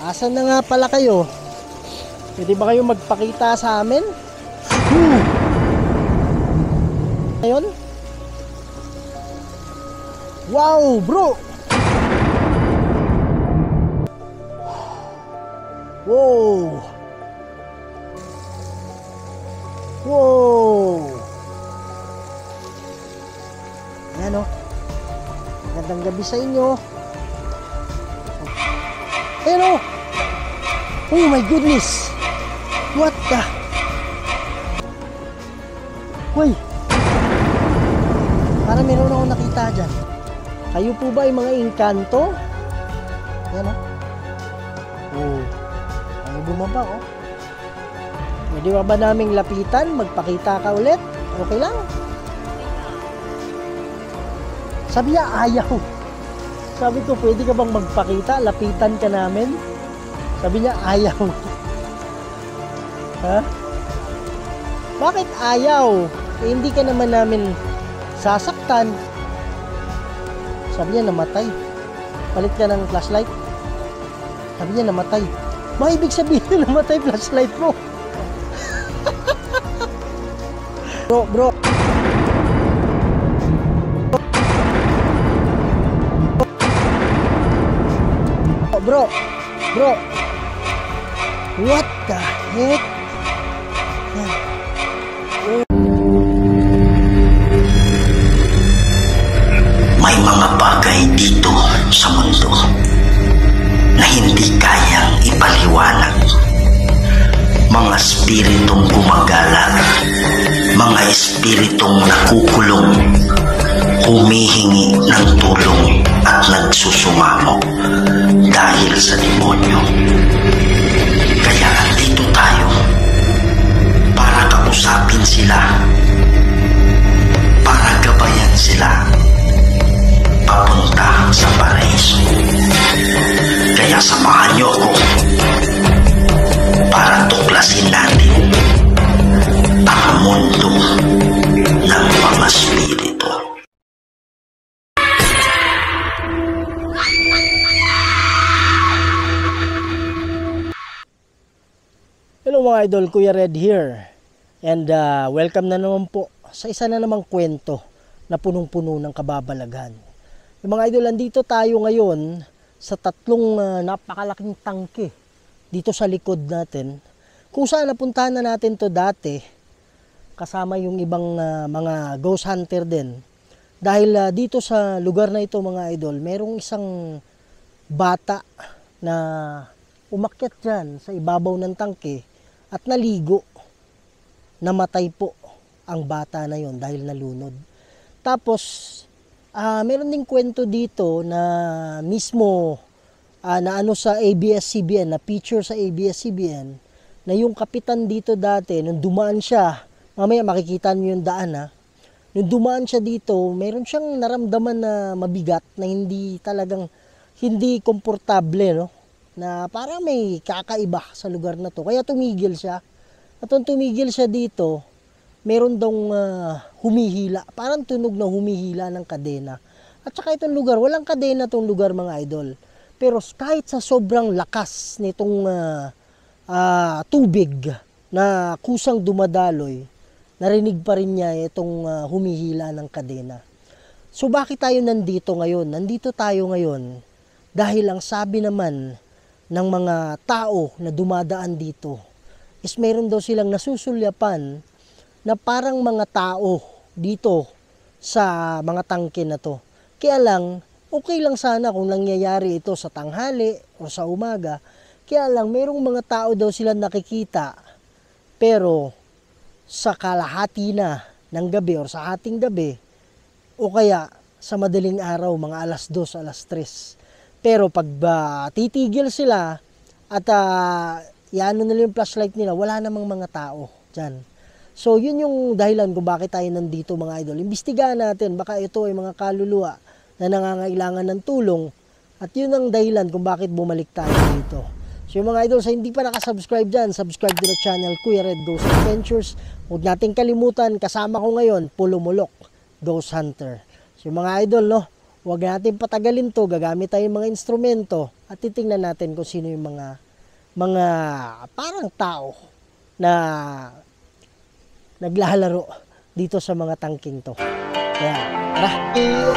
Asan na nga pala kayo? Pwede ba kayo magpakita sa amin? Ngayon? Wow, bro! Wow! Wow! Yan o. Magandang gabi sa inyo. Ayan o! Oh my goodness! What the? Hoy! Parang meron akong nakita dyan. Kayo po ba ay mga engkanto? Ayan o. Oh. Ay bumaba o. Pwede ba naming lapitan? Magpakita ka ulit? Okay lang? Sabi niya ayaw. Sabi ko, pwede ka bang magpakita? Lapitan ka namin? Sabi niya ayaw. Ha? Bakit ayaw? Eh, hindi ka naman namin sasaktan. Sabi niya namatay. Palit ka ng flashlight. Sabi niya namatay. Mga ibig sabihin namatay flashlight mo. Bro. Bro. What the heck? Yan. May mga bagay dito sa mundo na hindi kayang ipaliwanag. Mga espiritong gumagala, mga espiritong nakukulong, humihingi ng tulong at nagsusumamo dahil sa demonyo. Kaya andito tayo para kausapin sila, para gabayan sila papunta sa paraiso. Kaya samahan niyo ako para tuklasin natin ang mundo ng mga spirito. Hello mga idol, Kuya Red here. And welcome na naman po sa isa na namang kwento na punong-puno ng kababalaghan. Yung mga idol, andito tayo ngayon sa tatlong napakalaking tangke dito sa likod natin. Kung saan napuntahan na natin to dati, kasama yung ibang mga ghost hunter din. Dahil dito sa lugar na ito mga idol, merong isang bata na umakyat dyan sa ibabaw ng tangke at naligo. Namatay po ang bata na yon dahil nalunod. Tapos, meron ding kwento dito na mismo na ano sa ABS-CBN, na picture sa ABS-CBN, na yung kapitan dito dati, nung dumaan siya, mamaya makikita niyo yung daan ha, nung dumaan siya dito, meron siyang naramdaman na mabigat, na hindi talagang, hindi komportable, no? Na parang may kakaiba sa lugar na to. Kaya tumigil siya. At nung tumigil siya dito, meron daw humihila. Parang tunog na humihila ng kadena. At saka itong lugar, walang kadena itong lugar mga idol. Pero kahit sa sobrang lakas nitong tubig na kusang dumadaloy, narinig pa rin niya itong humihila ng kadena. So bakit tayo nandito ngayon? Nandito tayo ngayon dahil ang sabi naman ng mga tao na dumadaan dito is meron daw silang nasusulyapan na parang mga tao dito sa mga tangke na to. Kaya lang, okay lang sana kung nangyayari ito sa tanghali o sa umaga. Kaya lang, merong mga tao daw sila nakikita, pero sa kalahati na ng gabi o sa hating gabi, o kaya sa madaling araw, mga alas 2, alas 3. Pero pag titigil sila at iano nila yung flashlight nila, wala namang mga tao dyan. So yun yung dahilan kung bakit tayo nandito mga idol. Imbestigahan natin, baka ito ay mga kaluluwa na nangangailangan ng tulong. At yun ang dahilan kung bakit bumalik tayo dito. So yung mga idol, sa hindi pa nakasubscribe dyan, subscribe to the channel Kuya Red Ghost Adventures. Huwag natin kalimutan, kasama ko ngayon, Pulumulok Ghost Hunter. So yung mga idol, no, Huwag natin patagalin to, gagamit tayo ng mga instrumento at titingnan natin kung sino yung mga parang tao na naglalaro dito sa mga tangking to. Kaya, tara!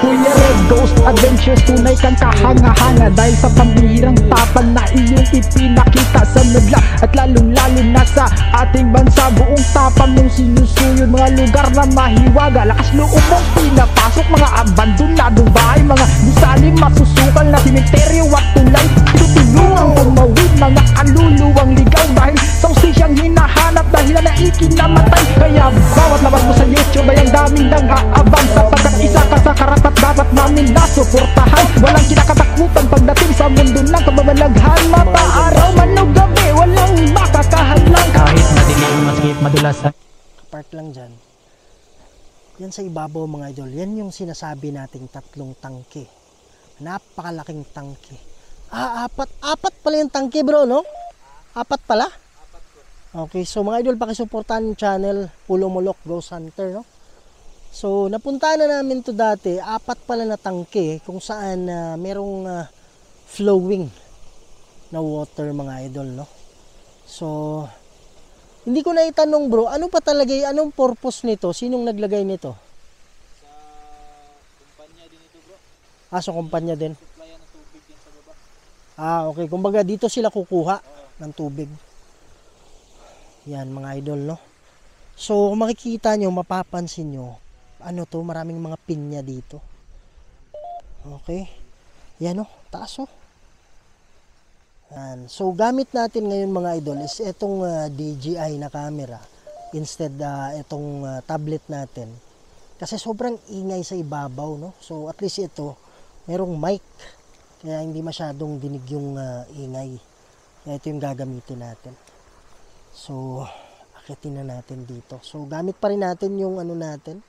Kuya Red Ghost Adventures, tunay kang kahanga-hanga dahil sa pambihirang tapang na iyong ipinakita sa madla at lalong-lalo na sa ating bansa. Buong tapang mong sinusuyod mga lugar na mahiwaga, lakas loob mong pinapasok mga abandonadong bahay, mga gusaling masusukal na simenteryo at tulay. Tinutulungang tumawid mga kaluluwang ligaw dahil sa usisyang hinahanap dahil na ikinamatay. Kaya bawat labas mo sa YouTube ay ang daming nang-aabang, sapagkat isa ka sa karapat dapat namin nasuportahan. Walang kinakatakutan pagdating sa mundo ng kababalaghan. Mapa-araw man o gabi, walang makakahadlang. Kahit madilim, masikip, madulas. Part lang dyan. Yan sa ibabaw mga idol. Yan yung sinasabi nating tatlong tangke. Napakalaking tangke. Apat pala yung tangke bro, no? Apat pala? Okay, so mga idol, pakisuportahan yung channel Pulumulok Ghost Hunter, no? So, napuntahan na namin to dati, apat pala na tangke kung saan merong flowing na water mga idol, no? So, hindi ko na itanong bro, ano pa talaga, anong purpose nito? Sinong naglagay nito? Sa kumpanya din ito bro. Sa kumpanya din? Supplyan ng tubig yan sa baba. Okay. Kumbaga dito sila kukuha ng tubig. Yan mga idol, no? So, kung makikita nyo, mapapansin nyo, ano to, maraming mga pinya dito. Okay. Yan, oh, taas, oh. Yan. So, gamit natin ngayon mga idol is itong DJI na camera instead itong tablet natin. Kasi sobrang ingay sa ibabaw, no? So, at least ito, merong mic. Kaya hindi masyadong dinig yung ingay. Kaya ito yung gagamitin natin. So, akitin na natin dito. So, gamit pa rin natin yung ano natin,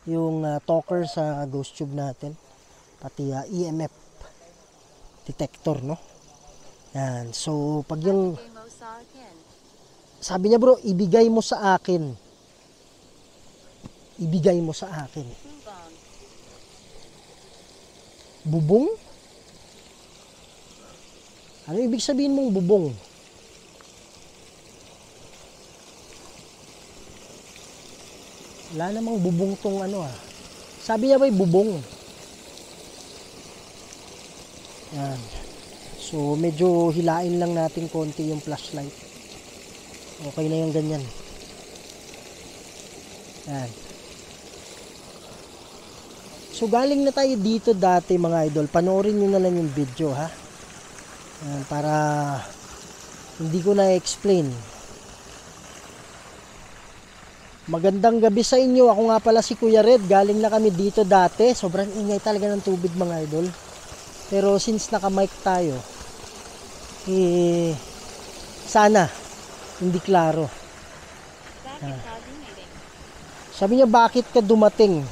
yung talker sa ghost tube natin. Pati EMF detector, no? Yan. So, pag yung sabi niya bro, ibigay mo sa akin. Ibigay mo sa akin. Bubong? Ano ibig sabihin mong bubong? Wala namang bubong tong ano Sabi niya ba'y bubong? Yan. So, medyo hilain lang natin konti yung flashlight. Okay na yung ganyan. Yan. So, galing na tayo dito dati mga idol. Panoorin nyo na lang yung video, ha? Yan, para hindi ko na-explain. Magandang gabi sa inyo. Ako nga pala si Kuya Red. Galing na kami dito dati. Sobrang ingay talaga ng tubig mga idol. Pero since naka-mic tayo, sana hindi klaro. Sabi niya, bakit ka dumating?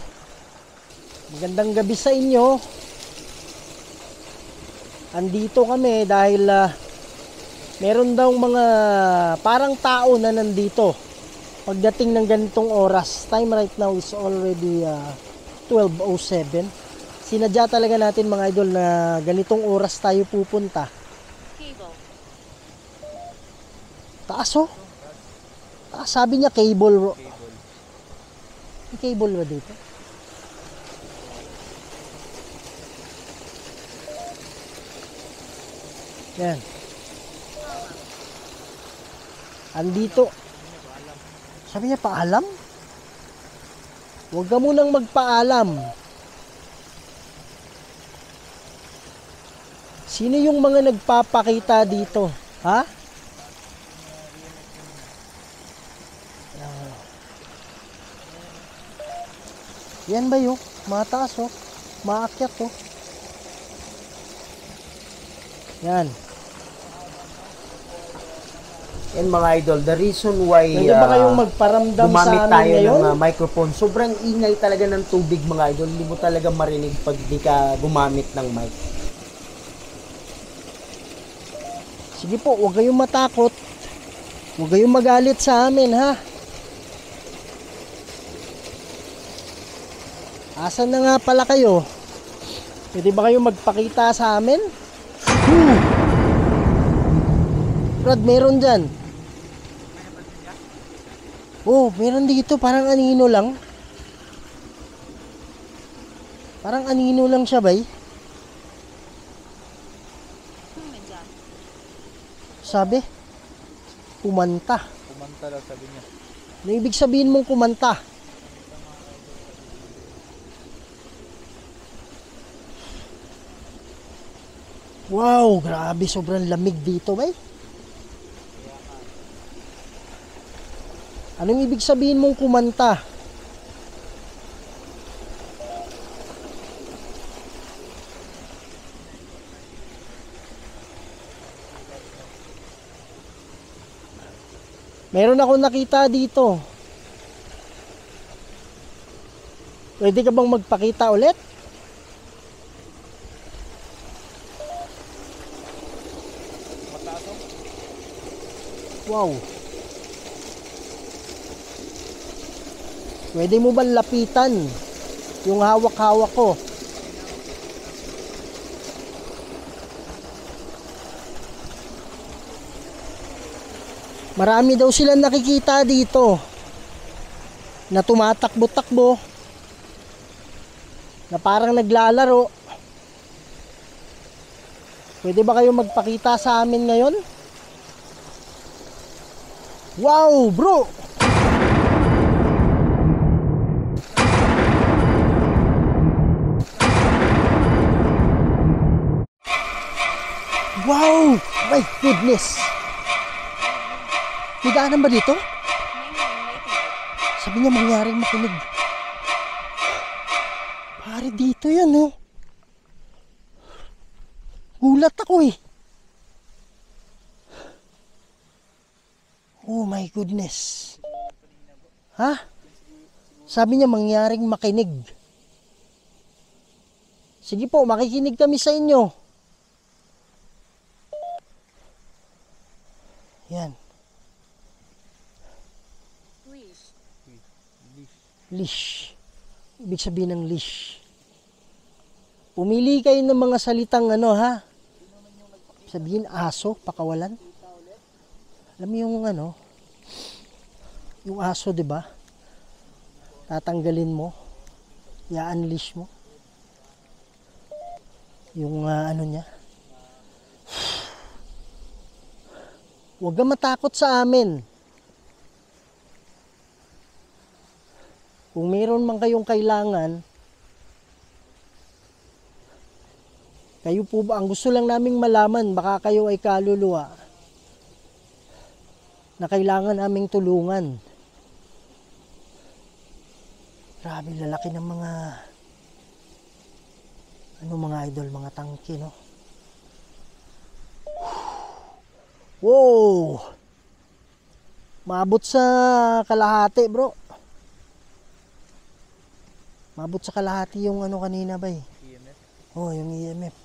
Magandang gabi sa inyo. Andito kami dahil meron daw mga parang tao na nandito pagdating ng ganitong oras. Time right now is already 12:07. Sinadya talaga natin mga idol na ganitong oras tayo pupunta. Taas, oh. Taas, sabi niya cable. May cable ba dito? Yan. Andito. Sabi niya, paalam? Huwag ka munang magpaalam. Sino yung mga nagpapakita dito? Ha? Yan ba yun? Mataas, oh. Maakyat, oh. Yan. Yan mga idol, the reason why Pwede ba kayong magparamdam sa gumamit amin tayo ngayon? ng microphone, sobrang ingay talaga ng tubig mga idol, hindi mo talaga marinig pag di ka gumamit ng mic. Sige po, huwag kayong matakot. Huwag kayong magalit sa amin, ha? Asan na nga pala kayo? Pwede ba kayo magpakita sa amin? Brad, meron dyan. Oh, meron dito. Parang anino lang. Parang anino lang siya, bay. Sabi? Kumanta. Kumanta daw sabi niya. Ano ibig sabihin mong kumanta? Wow, grabe, sobrang lamig dito, bay. Anong ibig sabihin mong kumanta? Meron akong nakita dito. Pwede ka bang magpakita ulit? Wow. Pwede mo ba lapitan yung hawak-hawak ko? Marami daw silang nakikita dito na tumatakbo-takbo, na parang naglalaro. Pwede ba kayo magpakita sa amin ngayon? Wow, bro! Wow! My goodness! May daanan ba dito? Sabi niya mangyaring makinig. Pare, dito yan, oh. Gulat ako, eh. Oh my goodness. Ha? Sabi niya mangyaring makinig. Sige po, makikinig kami sa inyo. Yan. Leash. Ibig sabihin ng leash. Pumili kayo ng mga salitang ano, ha? Sabihin aso, pakawalan. Alam mo yung ano, yung aso, 'di ba? Tatanggalin mo, i-unleash mo. Yung ano niya. Huwag kang matakot sa amin. Kung meron man kayong kailangan, kayo po ba, ang gusto lang naming malaman, baka kayo ay kaluluwa na kailangan naming tulungan. Grabe, lalaki ng mga mga idol, mga tangke, no? Wow! Maabot sa kalahati, bro. Maabot sa kalahati yung ano kanina ba, eh? EMF? Oh, yung EMF.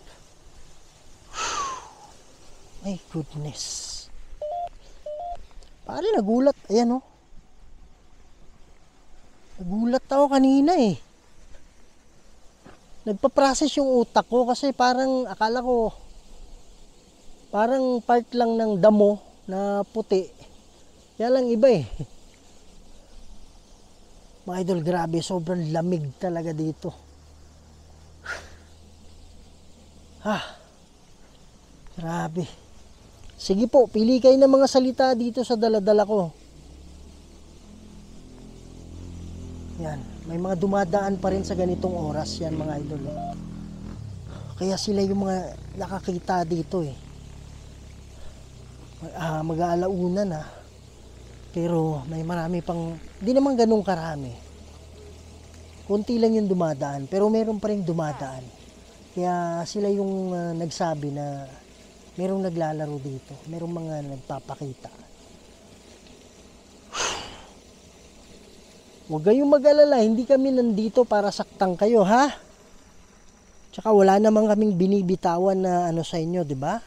My goodness. Pare, nagulat. Ayan, oh. Nagulat ako kanina, eh. Nagpa-process yung utak ko kasi parang akala ko parang part lang ng damo na puti. Kaya lang iba, eh. Mga idol, grabe, sobrang lamig talaga dito. Grabe. Sige po, pili kayo ng mga salita dito sa daladala ko. Yan, may mga dumadaan pa rin sa ganitong oras yan, mga idol. Kaya sila yung mga nakakita dito, eh. Mag-aalauna na. Pero may marami pang, hindi naman ganun karami. Kunti lang yung dumadaan, pero meron pa rin dumadaan. Kaya sila yung nagsabi na merong naglalaro dito, merong mga nagpapakita. Huwag kayong mag-alala, hindi kami nandito para saktan kayo, ha? Tsaka wala namang kaming binibitawan na ano sa inyo, di ba?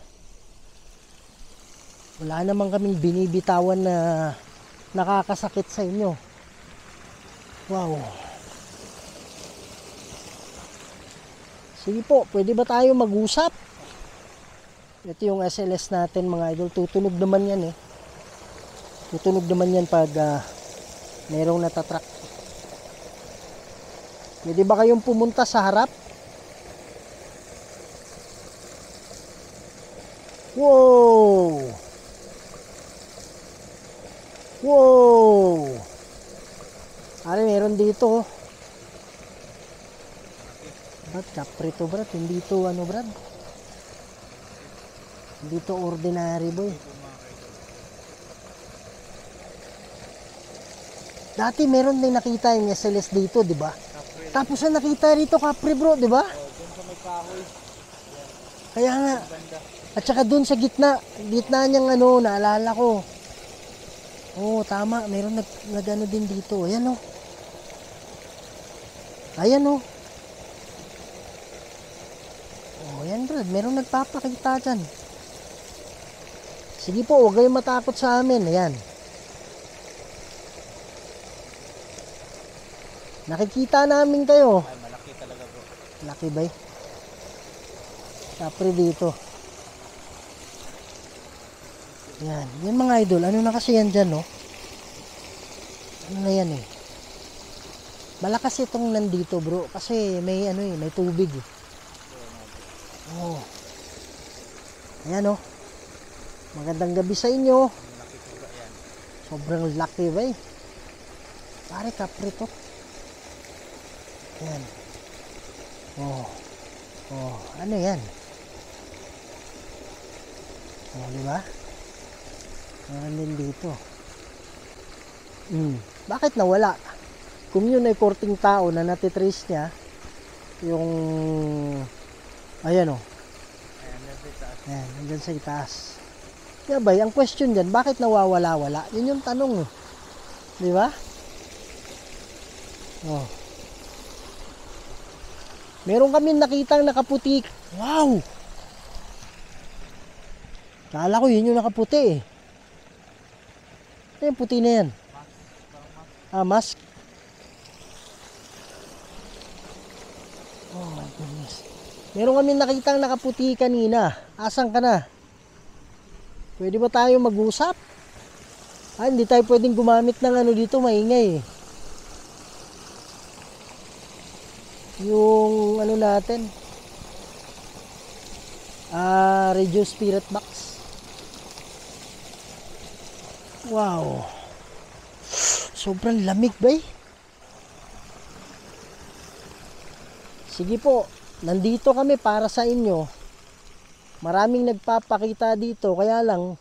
Wala namang kaming binibitawan na nakakasakit sa inyo. Wow. Sige po, pwede ba tayo mag-usap? Ito yung SLS natin mga idol. Tutunog naman yan eh. Tutunog naman yan pag merong natatrack. Pwede ba kayong pumunta sa harap? Wow! Wow! Ari, meron dito. Brad, kapre to Brad. Hindi to ano Brad. Hindi to ordinary boy. Dati meron din nakita yung SLS dito, di ba? Tapos na nakita rito kapre bro, di ba? Doon sa may kahoy. Kaya nga. At saka doon sa gitna niyang ano, naalala ko. Oo, tama. Meron nag-ano din dito. Ayan o. Ayan o. Oh, ayan Brad. Meron nagpapakita dyan. Sige po, huwag kayong matakot sa amin. Ayan. Nakikita namin kayo. Ay, malaki talaga bro. Laki ba eh? Kapre dito. Yan. Yan mga idol. Ano na kasi yan dyan, no? Ano na yan eh? Malakas itong nandito, bro. Kasi may ano eh, may tubig eh. Oh. Ayan, oh. Magandang gabi sa inyo. Sobrang laki ba eh? Pare, kapre to. Yan. Oh. Oh, ano yan? Oh, di ba? Meron din dito. Bakit nawala? Kung yun ay korting tao na natitrace niya, yung ayan o. Ayan, nandyan sa itaas. Kaya ba, ang question dyan, bakit nawawala-wala? Yun yung tanong. Di ba? Oh. Meron kami nakitang nakaputi. Wow! Kala ko yun yung nakaputi eh. Ano yung puti na yan? Ah, mask? Oh my goodness. Meron kami nakitang nakaputi kanina. Asan ka na? Pwede ba tayo mag-usap? Ah, hindi tayo pwedeng gumamit ng ano dito, maingay eh. Yung ano natin, radio spirit box. Wow, sobrang lamig ba eh. Sige po, nandito kami para sa inyo. Maraming nagpapakita dito, kaya lang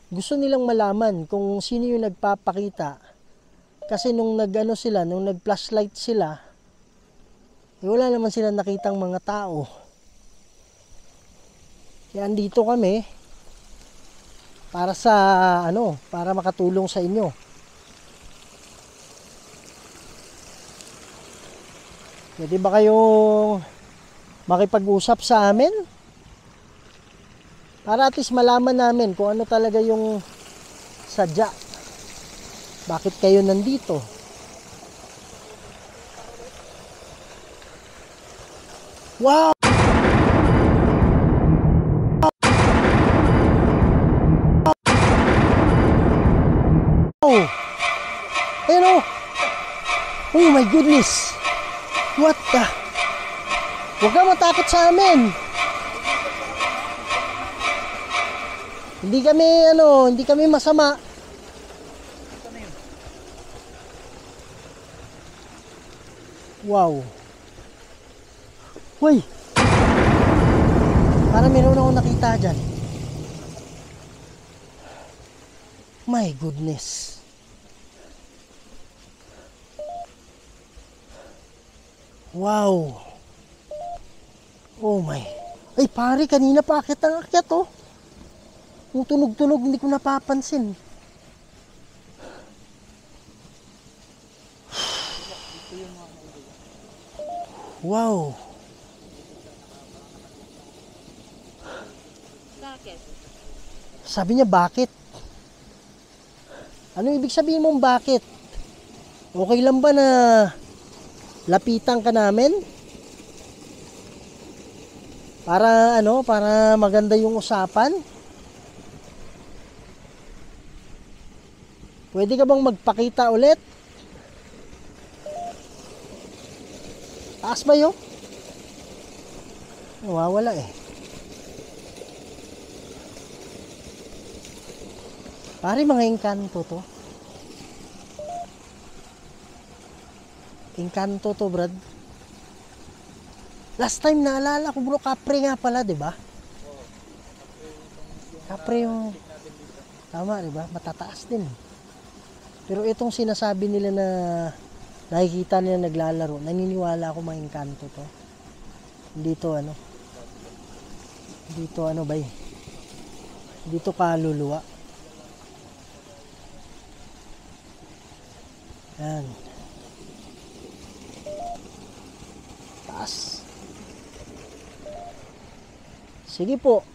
gusto nilang malaman kung sino yung nagpapakita. Kasi nung nag-ano sila, nung nag-flashlight sila, eh wala naman silang nakitang mga tao. Kaya andito kami para sa ano, para makatulong sa inyo. Pwede ba kayong makipag-usap sa amin? Para at least malaman namin kung ano talaga yung sadya. Bakit kayo nandito? Wow! Oh! Ayan o! Oh my goodness! What the? Huwag ka matakot sa amin! Hindi kami masama. Wow. Hoy. Parang meron akong nakita dyan. My goodness. Wow. Oh my. Ay pare, kanina pa akit ang akyat oh. Yung tunog-tunog hindi ko napapansin. Wow. Bakit? Sabi niya bakit? Ano ibig sabihin mong bakit? Okay lang ba na lapitan ka namin? Para maganda yung usapan. Pwede ka bang magpakita ulit? Taas ba yun? Nawawala eh. Pare, mga engkanto to. Engkanto to, Brad. Last time naalala ko, bro, kapre nga pala, di ba? Kapre yung... Tama, di ba? Matataas din. Pero itong sinasabi nila na nakikita nila naglalaro, naniniwala ako mga engkanto to. Dito bay. Dito kaluluwa. Yan. Taas. Sige po.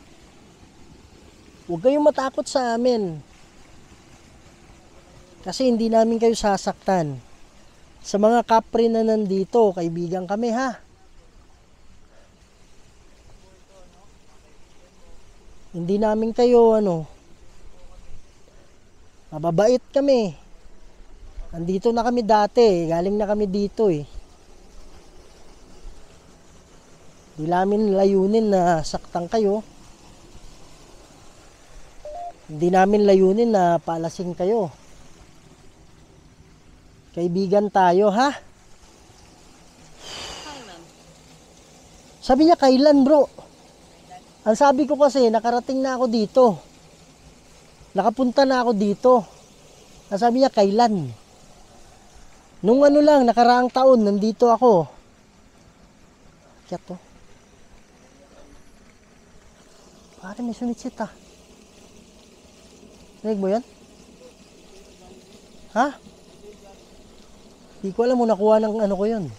Huwag kayong matakot sa amin. Kasi hindi namin kayo sasaktan. Sa mga kapre na nandito, kaibigan kami ha. Hindi namin kayo mababait kami. Andito na kami dati, galing na kami dito eh. Hindi namin layunin na saktan kayo. Hindi namin layunin na palasing kayo. Kaibigan tayo, ha? Sabi niya, kailan, bro? Ang sabi ko kasi, nakarating na ako dito. Nakapunta na ako dito. Ang sabi niya, kailan? Nung nakaraang taon, nandito ako. Kaya to. Pare, may sumitsit ah. Rinig mo yan? Ha? Di ko alam mo nakuha ng ko yun.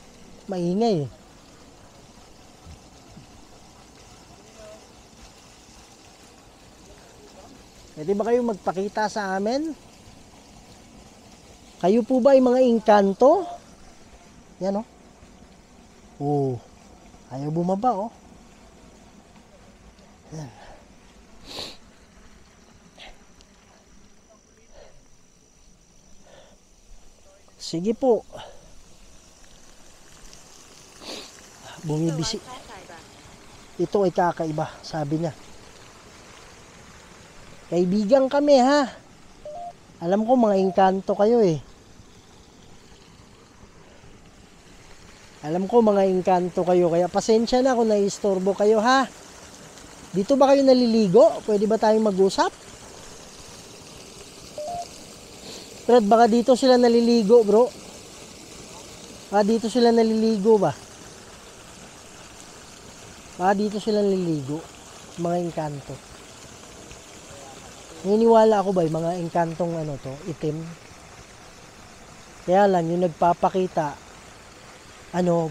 Maingay eh. Pwede ba kayo magpakita sa amin? Kayo po ba ay mga engkanto? Yan oh. Oh. Ayaw bumaba oh. Yan. Sige po. Bumibisi. Ito ay kakaiba, sabi niya. Kaibigan kami ha. Alam ko mga engkanto kayo eh. Alam ko mga engkanto kayo, kaya pasensya na kung naiistorbo kayo ha. Dito ba kayo naliligo? Pwede ba tayong mag-usap? Brad, baka dito sila naliligo, bro. Baka dito sila naliligo ba? Baka dito sila naliligo. Mga engkanto. Naniniwala ako ba yung mga engkantong itim? Kaya lang, yung nagpapakita,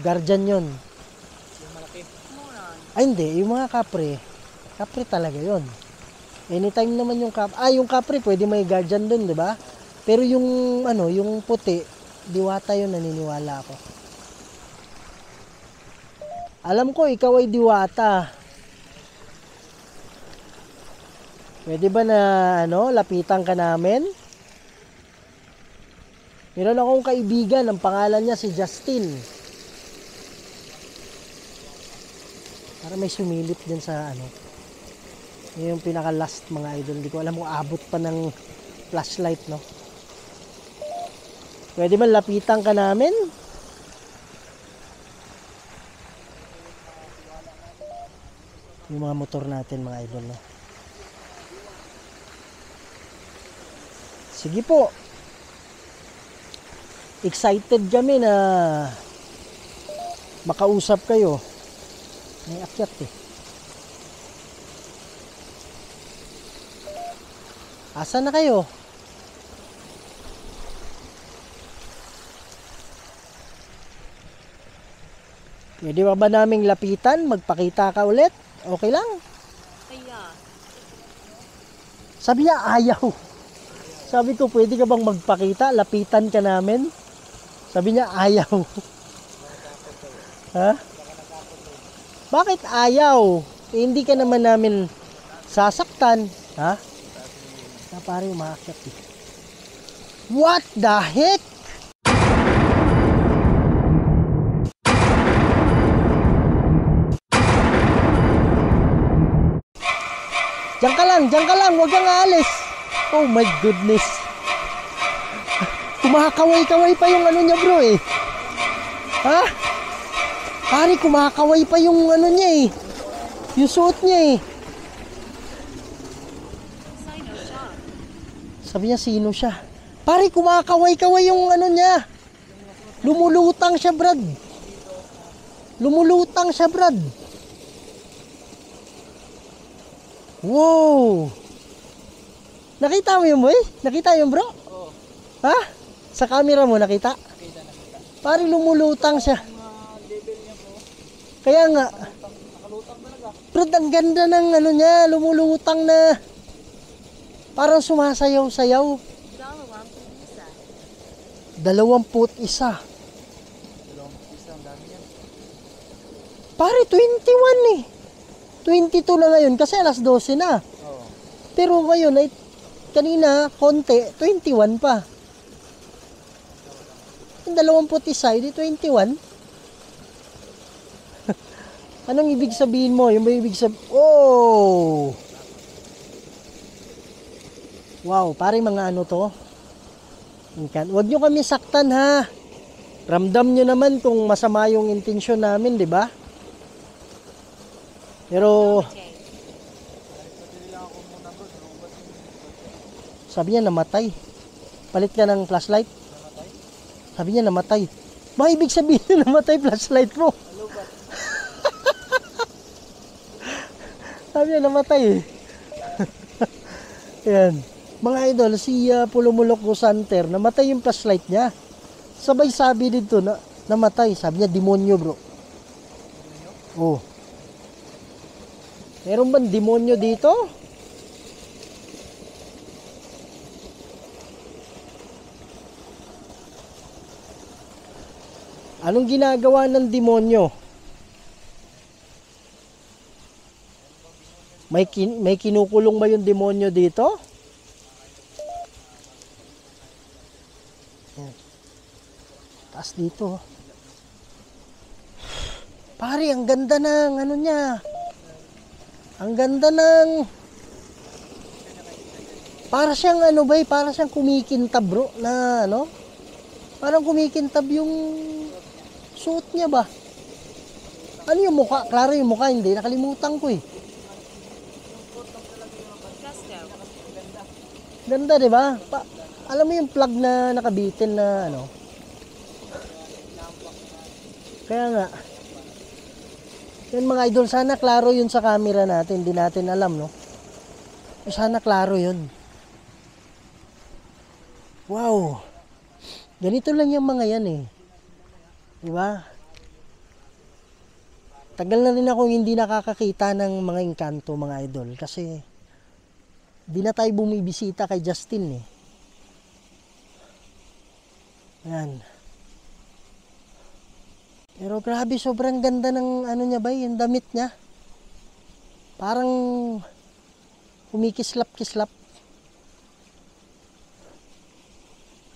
guardian yun. Yung malaki. Ay hindi, yung mga kapre. Kapre talaga yun. Anytime naman yung kapre, pwede may guardian dun, di ba? Pero yung yung puti, diwata yun, naniniwala ako. Alam ko ikaw ay diwata. Pwede ba na lapitan ka namin? Meron akong kaibigan, ang pangalan niya si Justin. Para may sumilip din sa Yun yung pinaka last mga idol. Hindi ko alam kung abot pa ng flashlight, no? Pwede ba lapitan ka namin? Yung mga motor natin mga idol, no? Sige po. Excited kami na makausap kayo. May akyat eh. Asa na kayo? Pwede ba naming lapitan? Magpakita ka ulit? Okay lang? Sabi niya ayaw. Sabi ko, pwede ka bang magpakita? Lapitan ka namin? Sabi niya ayaw. Ha? Bakit ayaw? Eh, hindi ka naman namin sasaktan. Ha? Pare, umakyat eh. What the heck? Diyan ka lang, huwag kang aalis. Oh my goodness. Kumakaway-kaway pa yung ano niya bro eh. Ha? Pare, kumakaway pa yung ano niya eh. Yung suot niya eh. Sabi niya sino siya. Pare, kumakaway-kaway yung ano niya. Lumulutang siya brad. Lumulutang siya brad. Wow! Nakita mo yun, boy? Nakita yun, bro? Oo. Ha? Sa camera mo, nakita? Nakita. Parang lumulutang siya. Level niya po. Kaya nga, Nakalutang talaga. bro, ang ganda ng ano niya, lumulutang na. Parang sumasayaw-sayaw. 21. Isang dami yan. Pare, 21 eh. 22 na ngayon kasi alas 12 na. Oo. Pero ngayon ay kanina konti, 21 pa. Yung 21, di 21. Anong ibig sabihin mo? Yung ba ibig sabihin? Oh! Wow, pare mga ano to? Huwag nyo kami saktan ha. Ramdam nyo naman kung masama yung intensyon namin, di ba? Pero sabi niya namatay. Palit ka ng flashlight. Sabi niya namatay. Ba ibig sabihin na namatay flashlight mo? Sabi niya namatay eh. Yan. Mga idol, si Pulumulok Santer, namatay yung flashlight niya. Sabay sabi dito na namatay. Sabi niya demonyo bro. Oh. Meron bang demonyo dito? Anong ginagawa ng demonyo? May kinukulong ba yung demonyo dito? Yan. Taas dito. Pare, ang ganda ng ano niya. Ang ganda ng para siyang ano ba, para siyang kumikintab bro na ano? Parang kumikintab yung suot niya ba? Ano yung mukha? Klaro yung mukha, hindi nakalimutan ko eh. Ganda, 'di ba? Alam mo yung plug na nakabitin na ano? Kaya nga yan mga idol, sana klaro yun sa camera natin. Hindi natin alam, no? Sana klaro yun. Wow. Ganito lang yung mga yan, eh. Diba? Tagal na rin akong hindi nakakakita ng mga engkanto, mga idol. Kasi, di na tayo bumibisita kay Justin, eh. Yan. Pero grabe, sobrang ganda ng ano niya ba, yung damit niya. Parang kumikislap-kislap.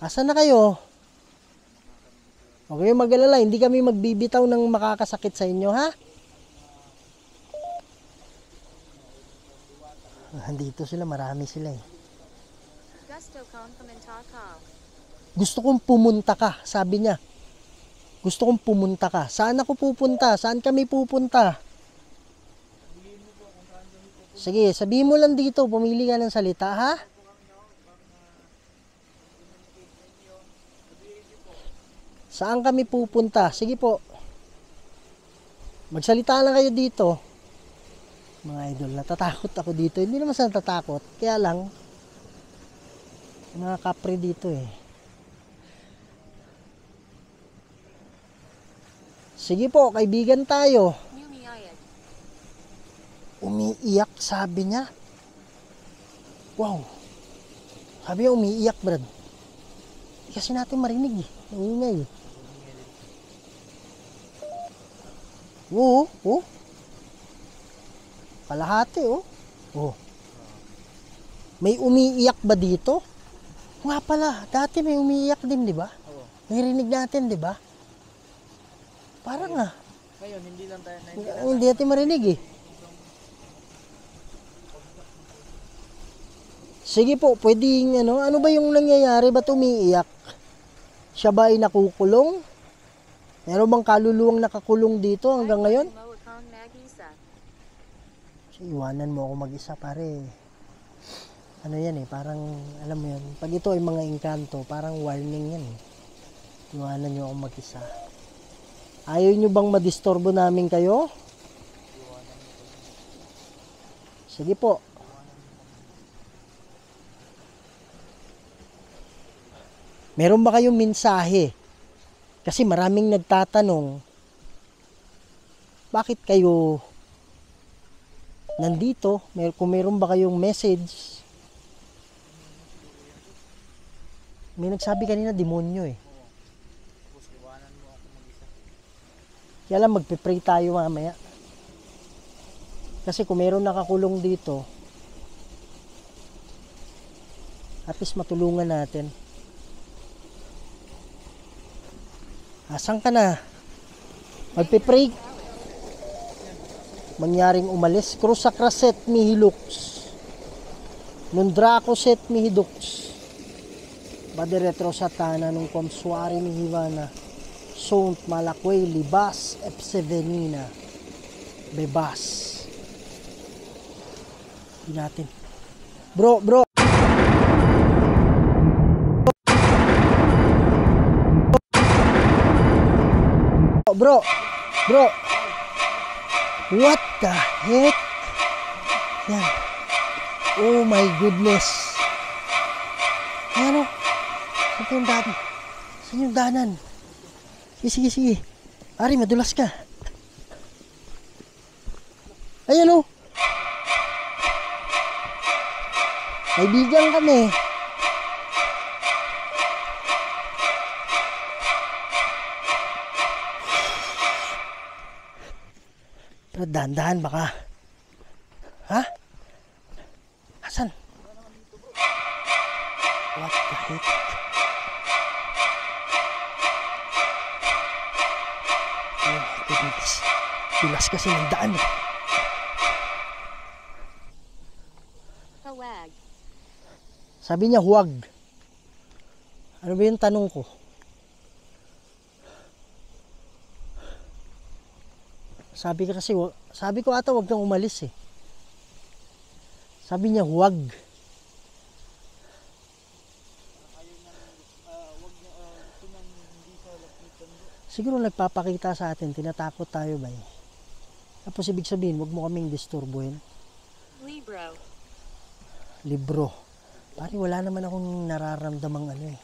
Asa na kayo? Huwag kayong mag-alala, hindi kami magbibitaw ng makakasakit sa inyo, ha? Andito sila, marami sila eh. Gusto kong pumunta ka, sabi niya. Gusto kong pumunta ka. Saan ako pupunta? Saan kami pupunta? Sige, sabihin mo lang dito. Pumili ka ng salita, ha? Saan kami pupunta? Sige po. Magsalita lang kayo dito. Mga idol, natatakot ako dito. Hindi naman sa natatakot. Kaya lang, mga kapre dito eh. Sige po, kaibigan tayo. Umiiyak, sabi niya. Wow. Sabi niya, umiiyak, Brad. Kasi natin marinig eh. Uingay eh. Oo, oh. kalahati oh. Oh. May umiiyak ba dito? Nga pala, dati may umiiyak din, di ba? Oo. Narinig natin, di ba? Parang nga. Ngayon, hindi lang tayo na Hindi natin marinig eh. Sige po, pwedeng ano ba yung nangyayari? Ba't umiiyak? Siya ba ay nakukulong? Meron bang kaluluwang nakakulong dito hanggang ngayon? So, iwanan mo ako mag-isa pare. Ano yan eh, parang alam mo yan. Pag ito ay mga engkanto, parang warning yan eh. Iwanan nyo ako mag-isa. Ayaw nyo bang madisturbo namin kayo? Sige po. Meron ba kayong mensahe? Kasi maraming nagtatanong, bakit kayo nandito? Kung meron ba kayong message? May nagsabi kanina, demonyo eh. Kaya lang magpe-pray tayo mamaya. Kasi kung meron nakakulong dito, at least matulungan natin. Asan ka na? Magpe-pray. Mangyaring umalis. Crusa set mihilux. Nundrako set mihidux. Baderetro satana nung komsuari mihivana. Sont malakway libas epsevenina. Bebas. Hindi natin. Bro. Bro. What the heck? Yan. Oh my goodness. Ano? Saan yung danan? Saan yung danan? Sige. Ari, madulas ka. Ayan o. Kaibigan kami. Pero dahan-dahan baka. Ha? Asan? What the heck? Oh my goodness. Bilas kasi ng daan eh. Huwag. Sabi niya huwag. Ano ba yung tanong ko? Sabi ko ata wag kang umalis eh. Sabi niya huwag. Siguro nagpapakita sa atin, tinatakot tayo ba eh. Tapos ibig sabihin, wag mo kaming disturbuhin. Libro. Pare wala naman akong nararamdamang ano eh.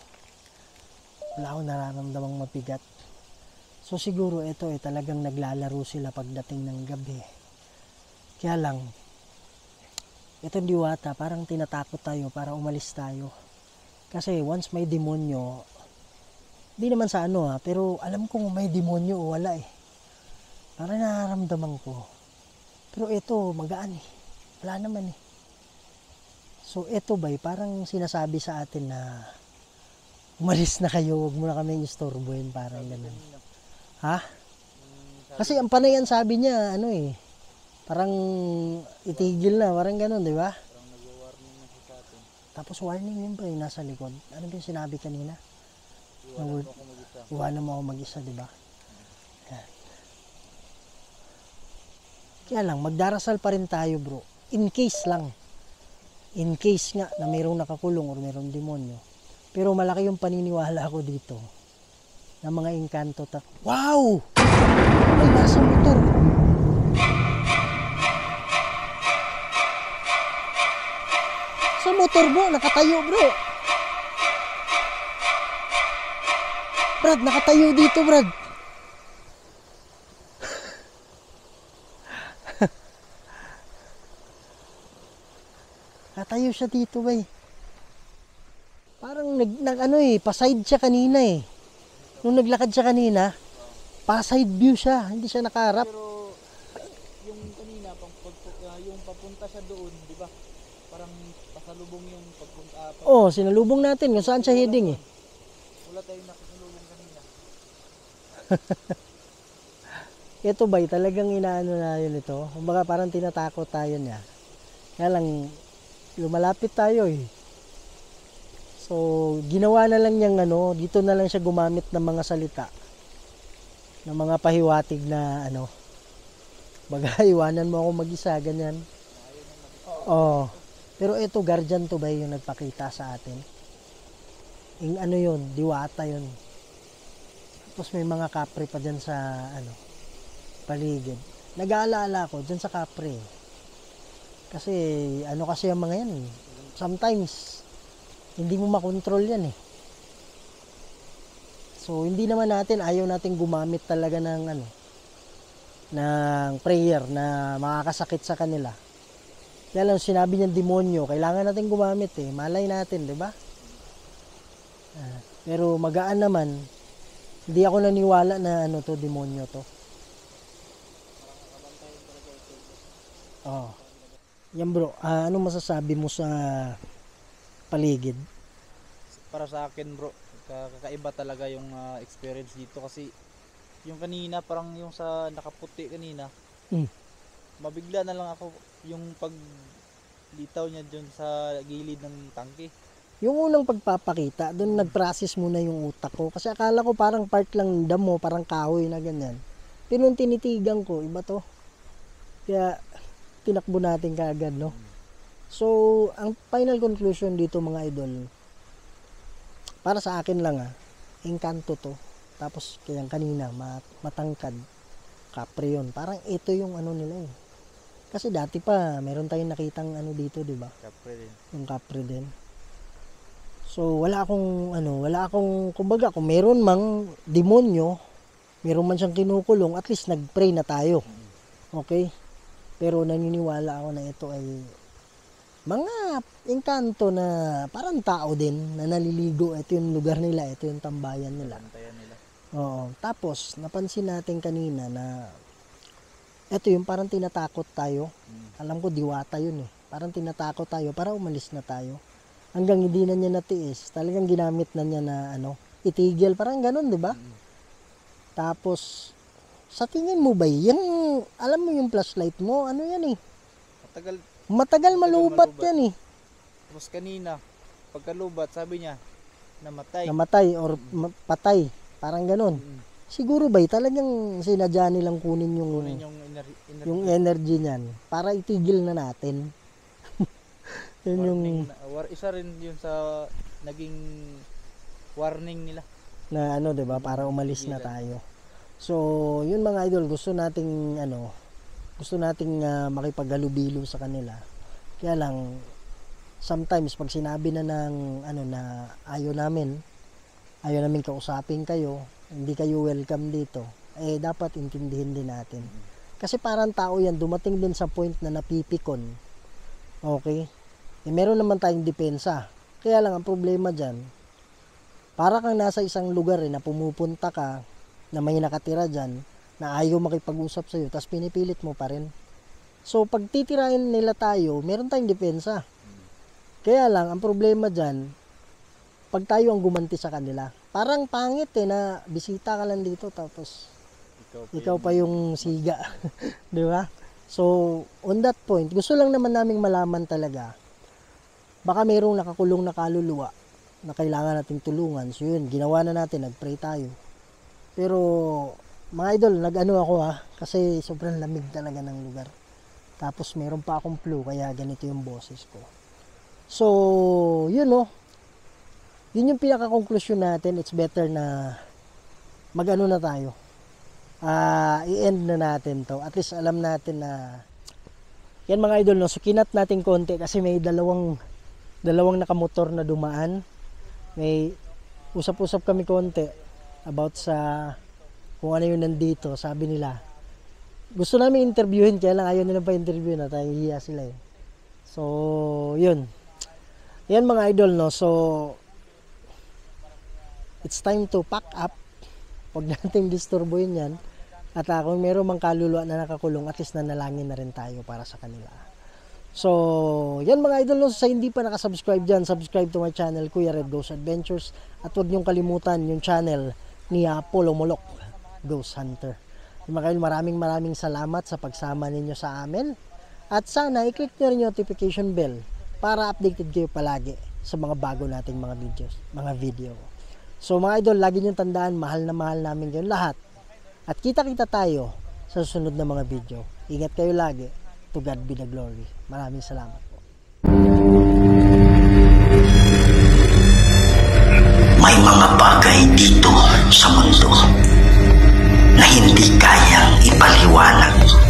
Wala akong nararamdamang mabigat. So siguro ito eh talagang naglalaro sila pagdating ng gabi. Kaya lang, itong diwata parang tinatakot tayo para umalis tayo. Kasi once may demonyo, di naman sa ano pero alam kong may demonyo o wala eh. Parang nararamdaman ko. Pero ito magaan eh. Wala naman eh. So ito ba parang sinasabi sa atin na umalis na kayo, huwag mo na kaming istorbohin, parang ganun. Ha? Kasi ang panayan sabi niya, ano eh, parang itigil na, parang ganun, di ba? Parang nag-warning na siya sa atin. Tapos warning yun pa yung nasa likod. Ano ba yung sinabi kanina? Iwanan mo ako mag-isa, di ba? Yan. Kaya lang, magdarasal pa rin tayo bro. In case lang. In case nga na mayroong nakakulong or mayroong demonyo. Pero malaki yung paniniwala ko dito. Ng mga engkanto. Wow! Ay, nasa motor. Sa motor bro, nakatayo bro. Brad, nakatayo dito Brad. Nakatayo siya dito bay. Parang pa-side siya kanina eh. Nung naglakad siya kanina, pa-side view siya, hindi siya nakaharap. Pero yung kanina, yung papunta siya doon, di ba? Parang pasalubong yung pagpunta. Oh, sinalubong natin kung saan siya heading eh. Wala tayong nakasalubong kanina. Ito ba, talagang inaano na yun ito. Kumbaga parang tinatakot tayo niya. Kaya lang, lumalapit tayo eh. So, ginawa na lang niyang ano, dito na lang siya gumamit ng mga salita. Ng mga pahiwatig na ano. Baga, iwanan mo ako mag-isa, ganyan. Oh. Pero ito, guardian to ba yung nagpakita sa atin? Yung ano yun, diwata yun. Tapos may mga kapre pa dyan sa ano, paligid. Nag-aalala ko dyan sa kapre. Kasi ano kasi ang mga yan. Sometimes hindi mo makontrol yan eh. So hindi naman natin, ayaw natin gumamit talaga ng ano, ng prayer na makakasakit sa kanila. Kaya lang sinabi niyang demonyo, kailangan natin gumamit eh. Malay natin, 'di ba? Pero magaan naman. Hindi ako naniwala na ano to, demonyo to. Oh. Yan bro, anong masasabi mo sa paligid? Para sa akin bro, kakaiba talaga yung experience dito kasi yung kanina parang yung sa nakaputi kanina, mabigla na lang ako yung paglitaw niya dun sa gilid ng tangke. Yung unang pagpapakita, doon nag-process muna yung utak ko. Kasi akala ko parang part lang ng damo, parang kahoy na ganyan. Pero nung tinitigan ko, iba to. Kaya tinakbo natin kaagad, no? So, ang final conclusion dito mga idol, para sa akin lang engkanto to. Tapos kaya kanina, matangkad, kapre yun. Parang ito yung ano nila eh. Kasi dati pa, meron tayong nakitang ano dito, di ba? Kapre din. Yung kapre din. So, wala akong, kumbaga, kung meron mang demonyo, meron man siyang kinukulong, at least nag-pray na tayo. Okay? Pero naniniwala ako na ito ay mga engkanto na parang tao din na naliligo. Ito yung lugar nila, ito yung tambayan nila. Antayan nila. Oo. Tapos, napansin natin kanina na ito yung parang tinatakot tayo. Alam ko, diwata yun eh. Parang tinatakot tayo para umalis na tayo. Hanggang hindi na niya natiis. Talagang ginamit na niya na ano, itigil. Parang ganun, di ba? Tapos, sa tingin mo ba, yan, alam mo yung flashlight mo, ano yan eh? Matagal malubat yan eh. Tapos kanina, pagkalubat, sabi niya, namatay. Namatay or patay. Parang ganun. Siguro ba, talagang sinadya nilang kunin yung energy niyan para itigil na natin. Yun yung isa rin yun sa naging warning nila. Na ano, 'di ba, para umalis na tayo. So, yun mga idol, gusto nating makipaghalubilo sa kanila. Kaya lang sometimes pag sinabi na ng ano na ayaw namin kausapin kayo, hindi kayo welcome dito, eh dapat intindihin din natin. Kasi parang tao yan, dumating din sa point na napipikon. Okay? Eh, meron naman tayong depensa. Kaya lang ang problema dyan, para kang nasa isang lugar na pumupunta ka, na may nakatira dyan, na ayaw makipag-usap sa'yo, tapos pinipilit mo pa rin. So, pag titirahin nila tayo, meron tayong depensa. Kaya lang, ang problema dyan, pag tayo ang gumanti sa kanila, parang pangit na bisita ka lang dito, tapos ikaw pa yung siga. Di ba? So, on that point, gusto lang naman naming malaman talaga, baka mayroong nakakulong na kaluluwa na kailangan nating tulungan. So yun, ginawa na natin, nagpray tayo. Pero mga idol, nag-ano ako kasi sobrang lamig talaga ng lugar. Tapos meron pa akong flu, kaya ganito yung boses ko. So, yun yun yung pinaka-conclusion natin. It's better na mag-ano na tayo. I-end na natin to. At least alam natin na yan mga idol, so kinat natin konti kasi may dalawang nakamotor na dumaan. May usap-usap kami konti about sa kung ano yung nandito. Sabi nila, gusto namin interviewin, kaya lang ayaw nila pa interview na tayo, hiya sila eh. So, yun. Yan mga idol, so it's time to pack up. Huwag nating disturboyin yan. At kung meron mang kaluluwa na nakakulong, at least nanalangin na rin tayo para sa kanila. So, yan mga idol, sa hindi pa nakasubscribe dyan, subscribe to my channel, Kuya Red Ghost Adventures. At huwag niyong kalimutan yung channel ni Apollo Molok, Ghost Hunter. Mga idol, maraming salamat sa pagsama ninyo sa amin. At sana i-click nyo rin yung notification bell para updated kayo palagi sa mga bago nating mga video. So mga idol, lagi nyo tandaan, mahal na mahal namin kayo lahat. At kita-kita tayo sa susunod na mga video. Ingat kayo lagi. To God be the glory. Maraming salamat po. May mga bagay dito sa mundo na hindi kayang ipaliwanag